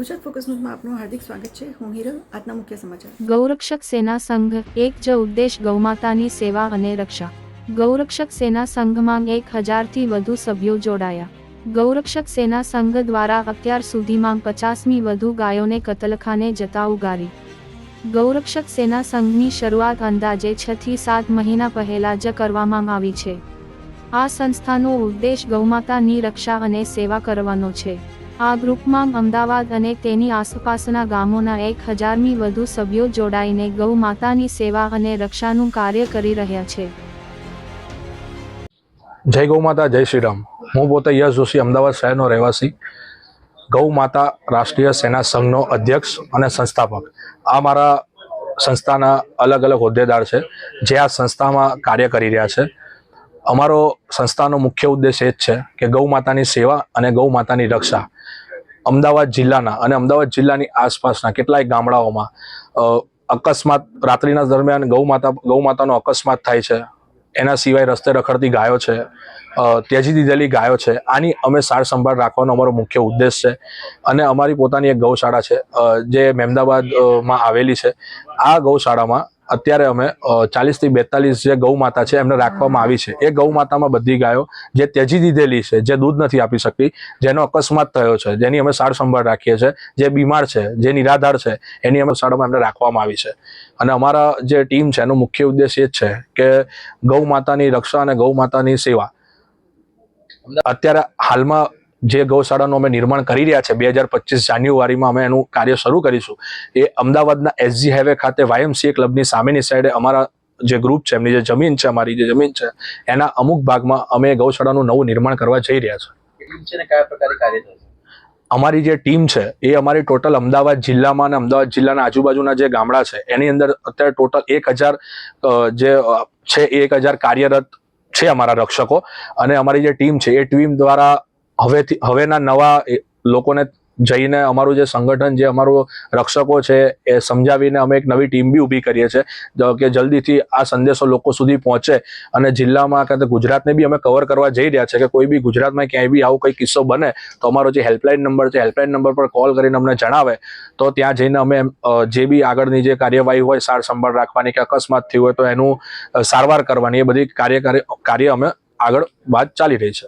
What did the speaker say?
Gujarat focus ન્યૂઝમાં આપનું હાર્દિક સ્વાગત છે. હું હિરલ. આજના મુખ્ય સમાચાર. ગૌરક્ષક સેના સંઘ એક જ ઉદ્દેશ ગૌમાતાની સેવા અને રક્ષા. ગૌરક્ષક સેના સંઘમાં 1000થી વધુ સભ્યો જોડાયા. ગૌરક્ષક સેના સંઘ દ્વારા અત્યાર સુધીમાં 50મી વધુ ગાયોને કતલખાને જતા ઉગારી. ગૌરક્ષક સેના સંઘની શરૂઆત અંદાજે 6 થી 7 મહિના પહેલા જ કરવામાં આવી છે. આ સંસ્થાનો ઉદ્દેશ ગૌમાતાની રક્ષા અને સેવા કરવાનો છે. આ ગ્રુપમાં અમદાવાદ અને તેની આસપાસના ગામોના 1000મી વધુ સભ્યો જોડાઈને ગૌ માતાની સેવા અને રક્ષાનું કાર્ય કરી રહ્યા છે. જય ગૌ માતા, જય શ્રી રામ. હું પોતે યશ જોશી, અમદાવાદ શહેરનો રહેવાસી, ગૌ માતા રાષ્ટ્રીય સેના સંઘનો અધ્યક્ષ અને સંસ્થાપક. આ મારા સંસ્થાના અલગ અલગ હોદ્દેદાર છે જે આ સંસ્થામાં કાર્ય કરી રહ્યા છે. અમારો સંસ્થાનો મુખ્ય ઉદ્દેશ એ જ છે કે ગૌ માતાની સેવા અને ગૌ માતાની રક્ષા. અમદાવાદ જિલ્લાના અને અમદાવાદ જિલ્લાની આસપાસના કેટલાય ગામડાઓમાં અકસ્માત, રાત્રિના દરમિયાન ગૌ માતાનો અકસ્માત થાય છે. એના સિવાય રસ્તે રખડતી ગાયો છે, ત્યજી દીધેલી ગાયો છે. આની અમે સાર સંભાળ રાખવાનો અમારો મુખ્ય ઉદ્દેશ છે. અને અમારી પોતાની એક ગૌશાળા છે જે મહેમદાબાદમાં આવેલી છે. આ ગૌશાળામાં અત્યારે અમે 40 થી 42 જે ગૌ માતા છે એમને રાખવામાં આવી છે. એ ગૌ માતામાં બધી ગાયો જે ત્યજી દીધેલી છે, જે દૂધ નથી આપી શકતી, જેનો અકસ્માત થયો છે, જેની અમે સાર સંભાળ રાખીએ છીએ, જે બીમાર છે, જે નિરાધાર છે, એની અમે શાળામાં એમને રાખવામાં આવી છે. અને અમારા જે ટીમ છે એનો મુખ્ય ઉદ્દેશ એ જ છે કે ગૌ માતાની રક્ષા અને ગૌ માતાની સેવા. અત્યારે હાલમાં જે ગૌશાળાનું અમે નિર્માણ કરી રહ્યા છે, 2025 જાન્યુઆરીમાં અમે એનું કાર્ય શરૂ કરીશું. એ અમદાવાદના SG હાઈવે ખાતે YMCA ક્લબની સામેની સાઈડે અમારા જે ગ્રુપ છે, એમની જે જમીન છે, અમારી જે જમીન છે, એના અમુક ભાગમાં અમે ગૌશાળાનું નવું નિર્માણ કરવા જઈ રહ્યા છે. અમારી જે ટીમ છે એ અમારી ટોટલ અમદાવાદ જિલ્લામાં અને અમદાવાદ જિલ્લાના આજુબાજુના જે ગામડા છે એની અંદર અત્યારે ટોટલ 1000 જે છે, 1000 કાર્યરત છે અમારા રક્ષકો. અને અમારી જે ટીમ છે એ ટીમ દ્વારા હવેના નવા લોકોને જઈને અમારું જે સંગઠન, જે અમારું રક્ષકો છે એ સમજાવીને અમે એક નવી ટીમ બી ઊભી કરીએ છીએ કે જલ્દીથી આ સંદેશો લોકો સુધી પહોંચે. અને જિલ્લામાં કે ગુજરાતને બી અમે કવર કરવા જઈ રહ્યા છે કે કોઈ બી ગુજરાતમાં ક્યાંય બી આવો કોઈ કિસ્સો બને તો અમારો જે હેલ્પલાઇન નંબર છે, હેલ્પલાઇન નંબર પર કોલ કરીને અમને જણાવે તો ત્યાં જઈને અમે જે બી આગળની જે કાર્યવાહી હોય, સાર સંભાળ રાખવાની કે અકસ્માત થયું હોય તો એનું સારવાર કરવાની, એ બધી કાર્ય અમે આગળ વાત ચાલી રહી છે.